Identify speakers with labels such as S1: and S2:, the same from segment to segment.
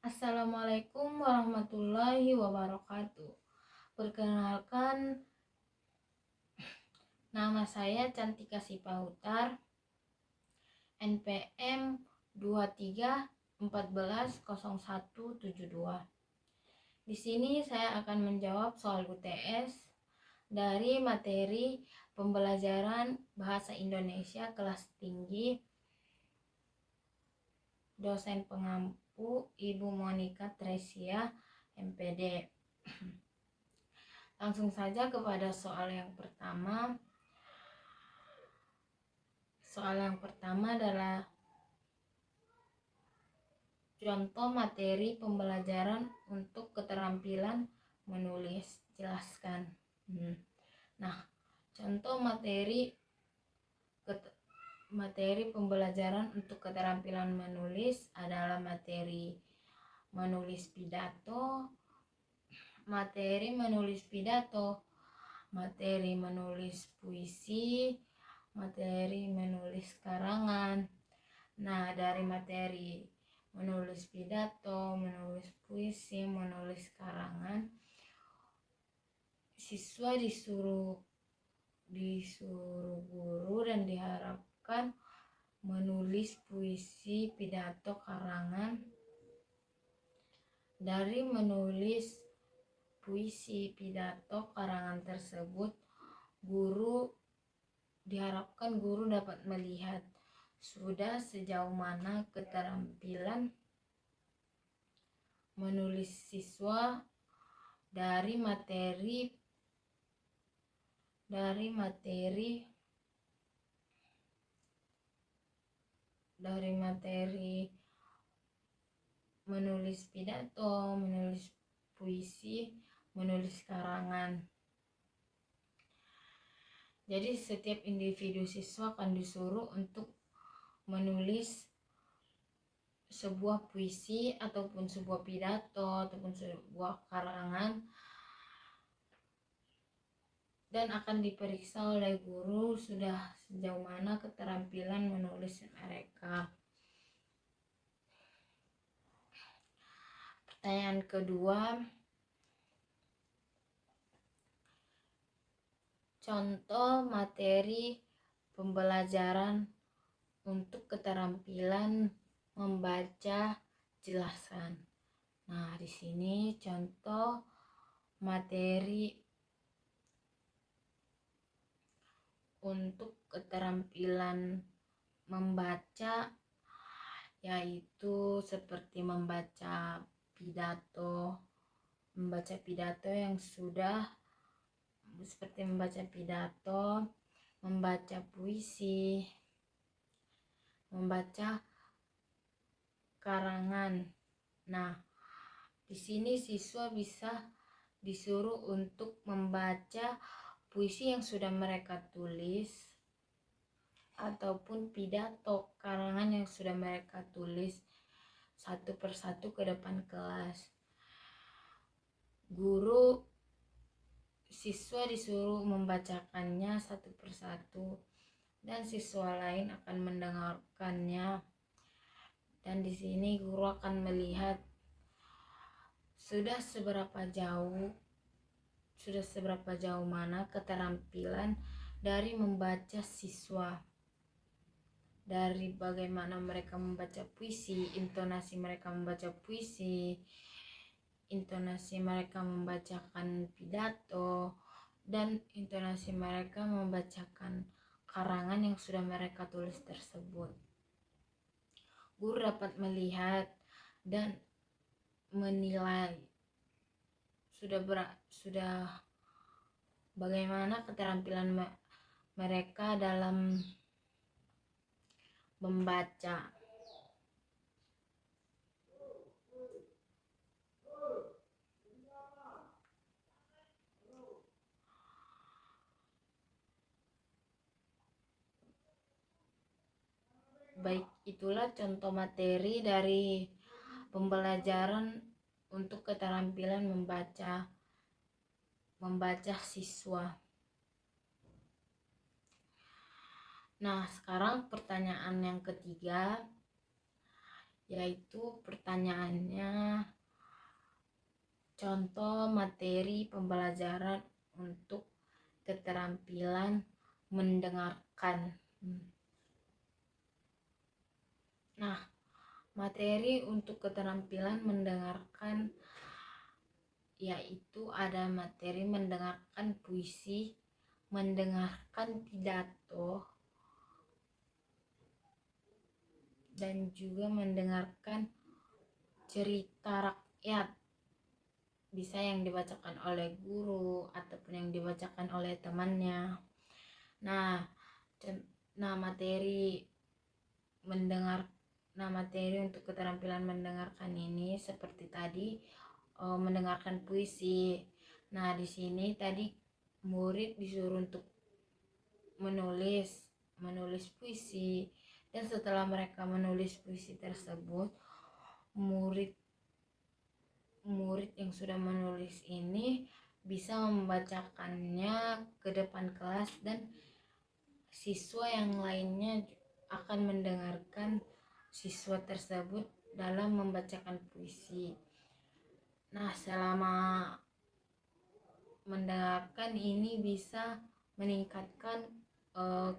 S1: Assalamualaikum warahmatullahi wabarakatuh. Perkenalkan, nama saya Cantika Sipahutar, NPM 23140172. Di sini saya akan menjawab soal UTS dari materi pembelajaran Bahasa Indonesia kelas tinggi, dosen pengampu Ibu Monica Tresia, MPD. Langsung saja kepada soal yang pertama. Soal yang pertama adalah contoh materi pembelajaran untuk keterampilan menulis. Jelaskan. Nah, contoh materi pembelajaran untuk keterampilan menulis adalah materi menulis pidato, materi menulis puisi, materi menulis karangan. Nah, dari materi menulis pidato, menulis puisi, menulis karangan, siswa disuruh guru dan diharapkan menulis puisi, pidato, karangan. Dari menulis puisi, pidato, karangan tersebut, diharapkan guru dapat melihat sudah sejauh mana keterampilan menulis siswa dari materi menulis pidato, menulis puisi, menulis karangan. Jadi setiap individu siswa akan disuruh untuk menulis sebuah puisi ataupun sebuah pidato ataupun sebuah karangan, dan akan diperiksa oleh guru sudah sejauh mana keterampilan menulis mereka. Pertanyaan kedua, contoh materi pembelajaran untuk keterampilan membaca. Jelaskan. Nah, di sini contoh materi untuk keterampilan membaca yaitu seperti membaca pidato membaca puisi, membaca karangan. Nah, di sini siswa bisa disuruh untuk membaca puisi yang sudah mereka tulis ataupun pidato, karangan yang sudah mereka tulis satu persatu ke depan kelas. Siswa disuruh membacakannya satu persatu dan siswa lain akan mendengarkannya. Dan di sini guru akan melihat sudah seberapa jauh mana keterampilan dari membaca siswa, dari bagaimana mereka membaca puisi, intonasi mereka membaca puisi, intonasi mereka membacakan pidato, dan intonasi mereka membacakan karangan yang sudah mereka tulis tersebut. Guru dapat melihat dan menilai sudah bagaimana keterampilan mereka dalam membaca. Baik, itulah contoh materi dari pembelajaran untuk keterampilan membaca siswa. Nah, sekarang pertanyaan yang ketiga, yaitu pertanyaannya contoh materi pembelajaran untuk keterampilan mendengarkan. Nah, materi untuk keterampilan mendengarkan yaitu ada materi mendengarkan puisi, mendengarkan pidato, dan juga mendengarkan cerita rakyat, bisa yang dibacakan oleh guru ataupun yang dibacakan oleh temannya. Nah, materi untuk keterampilan mendengarkan ini seperti tadi mendengarkan puisi. Nah, di sini tadi murid disuruh untuk menulis puisi, dan setelah mereka menulis puisi tersebut, murid yang sudah menulis ini bisa membacakannya ke depan kelas, dan siswa yang lainnya akan mendengarkan siswa tersebut dalam membacakan puisi. Nah, selama mendengarkan ini bisa meningkatkan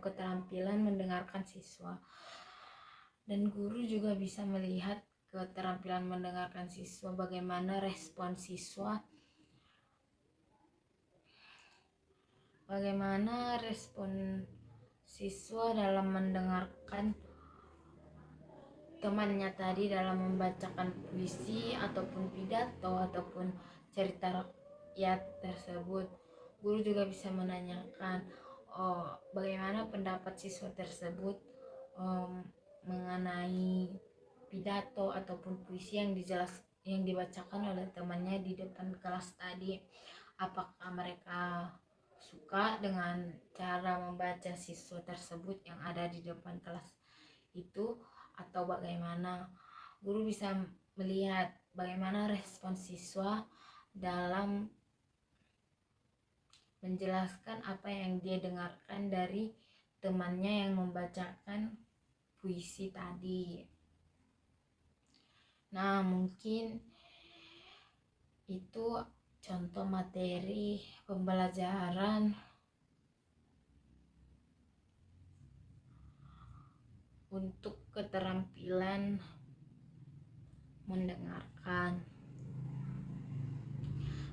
S1: keterampilan mendengarkan siswa, dan guru juga bisa melihat keterampilan mendengarkan siswa, bagaimana respon siswa, dalam mendengarkan temannya tadi dalam membacakan puisi ataupun pidato ataupun cerita rakyat tersebut. Guru juga bisa menanyakan bagaimana pendapat siswa tersebut mengenai pidato ataupun puisi yang dibacakan oleh temannya di depan kelas tadi. Apakah mereka suka dengan cara membaca siswa tersebut yang ada di depan kelas itu, atau bagaimana. Guru bisa melihat bagaimana respon siswa dalam menjelaskan apa yang dia dengarkan dari temannya yang membacakan puisi tadi. Nah, mungkin itu contoh materi pembelajaran untuk keterampilan mendengarkan.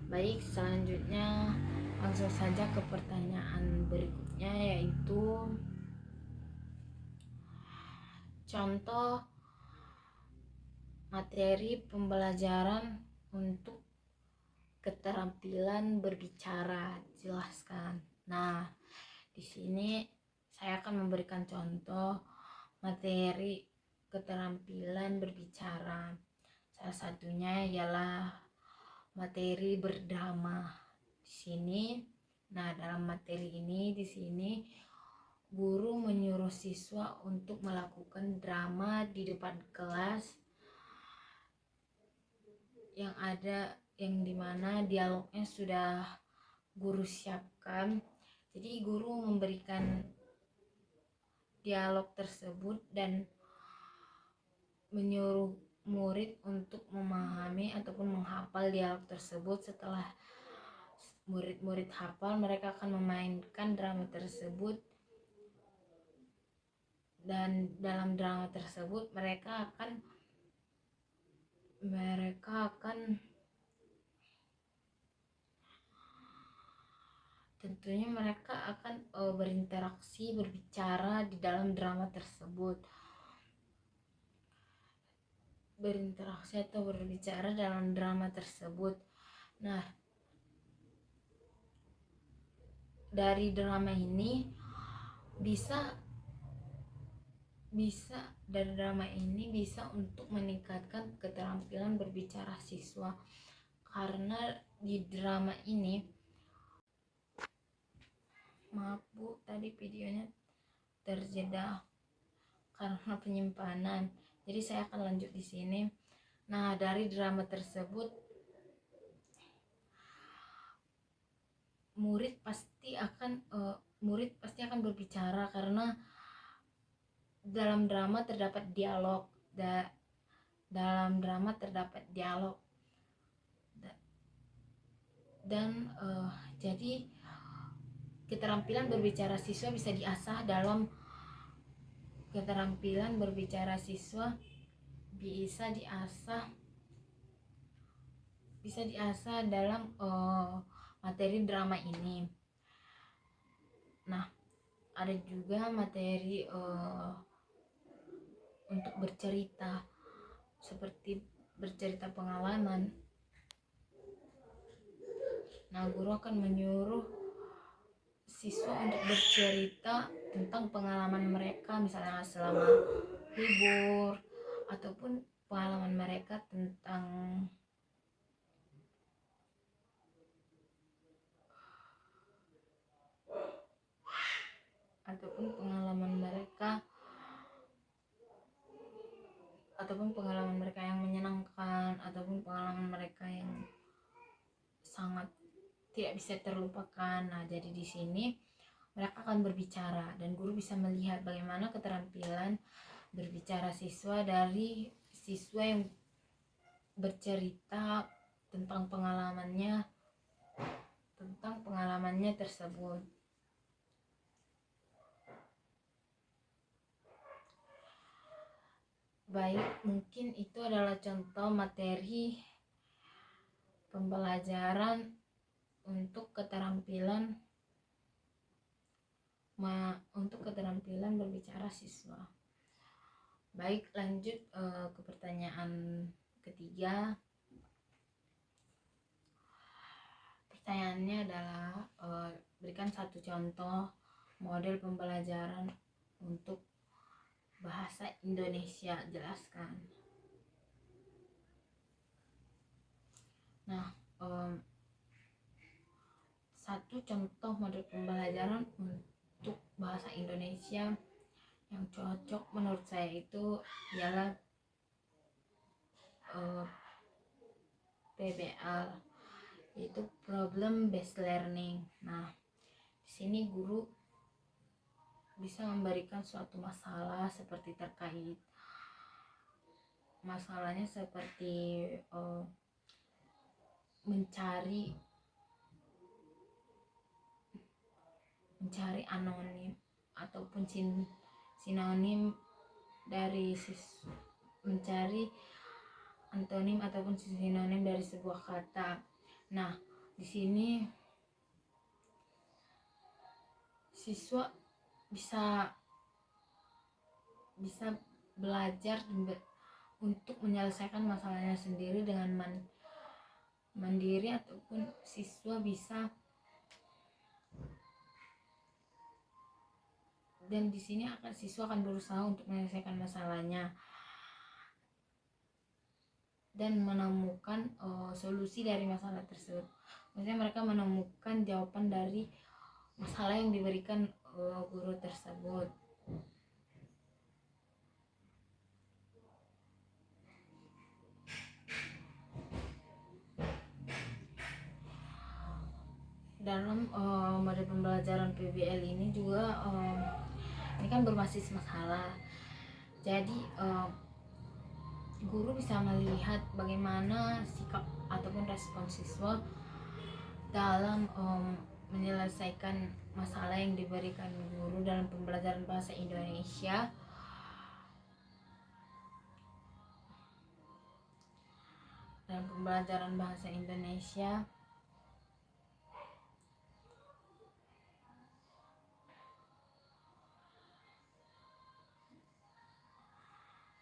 S1: Baik, selanjutnya langsung saja ke pertanyaan berikutnya, yaitu contoh materi pembelajaran untuk keterampilan berbicara, jelaskan. Nah, di sini saya akan memberikan contoh materi keterampilan berbicara. Salah satunya ialah materi berdrama. Di sini, dalam materi ini di sini guru menyuruh siswa untuk melakukan drama di depan kelas yang dimana dialognya sudah guru siapkan. Jadi guru memberikan dialog tersebut dan menyuruh murid untuk memahami ataupun menghafal dialog tersebut. Setelah murid-murid hafal, mereka akan memainkan drama tersebut, dan dalam drama tersebut mereka akan tentunya mereka akan berinteraksi, berbicara di dalam drama tersebut. Berinteraksi atau berbicara dalam drama tersebut. Nah, dari drama ini bisa untuk meningkatkan keterampilan berbicara siswa, karena di drama ini, maaf Bu, tadi videonya terjeda karena penyimpanan. Jadi saya akan lanjut di sini. Nah, dari drama tersebut murid pasti akan berbicara, karena dalam drama terdapat dialog Dalam drama terdapat dialog dan jadi keterampilan berbicara siswa bisa diasah dalam keterampilan berbicara siswa bisa diasah dalam materi drama ini. Nah, ada juga materi untuk bercerita, seperti bercerita pengalaman. Nah, guru akan menyuruh siswa untuk bercerita tentang pengalaman mereka, misalnya selama libur, ataupun pengalaman mereka tentang pengalaman mereka yang menyenangkan, ataupun pengalaman mereka yang sangat tidak bisa terlupakan. Nah, jadi di sini mereka akan berbicara dan guru bisa melihat bagaimana keterampilan berbicara siswa dari siswa yang bercerita tentang pengalamannya tersebut. Baik, mungkin itu adalah contoh materi pembelajaran untuk keterampilan berbicara siswa. Baik, lanjut ke pertanyaan ketiga. Pertanyaannya adalah berikan satu contoh model pembelajaran untuk bahasa Indonesia, jelaskan. Nah, satu contoh model pembelajaran untuk bahasa Indonesia yang cocok menurut saya itu ialah PBL, yaitu problem based learning. Nah, di sini guru bisa memberikan suatu masalah seperti terkait masalahnya seperti mencari anonim ataupun sinonim dari mencari antonim ataupun sinonim dari sebuah kata. Nah, di sini siswa bisa belajar untuk menyelesaikan masalahnya sendiri dengan mandiri, ataupun siswa bisa, dan di sini siswa akan berusaha untuk menyelesaikan masalahnya dan menemukan solusi dari masalah tersebut. Maksudnya mereka menemukan jawaban dari masalah yang diberikan guru tersebut. Dalam model pembelajaran PBL ini juga ini kan berbasis masalah. Jadi guru bisa melihat bagaimana sikap ataupun respon siswa dalam menyelesaikan masalah yang diberikan guru dalam pembelajaran bahasa Indonesia.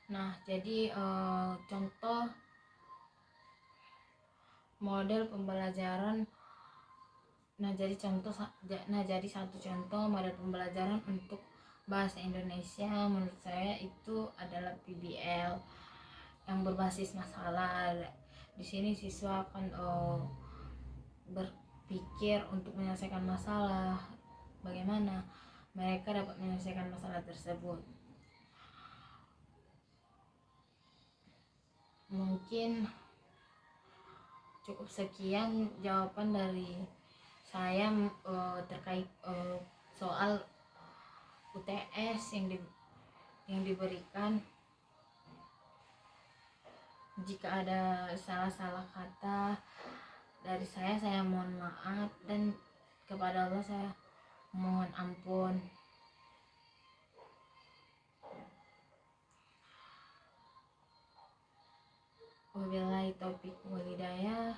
S1: Nah, jadi contoh model pembelajaran. Jadi satu contoh model pembelajaran untuk bahasa Indonesia menurut saya itu adalah PBL yang berbasis masalah. Di sini siswa akan berpikir untuk menyelesaikan masalah, bagaimana mereka dapat menyelesaikan masalah tersebut. Mungkin cukup sekian jawaban dari saya terkait soal UTS yang diberikan. Jika ada salah-salah kata dari saya mohon maaf, dan kepada Allah saya mohon ampun. Wabillahi taufik wal hidayah.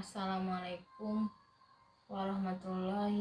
S1: Assalamualaikum warahmatullahi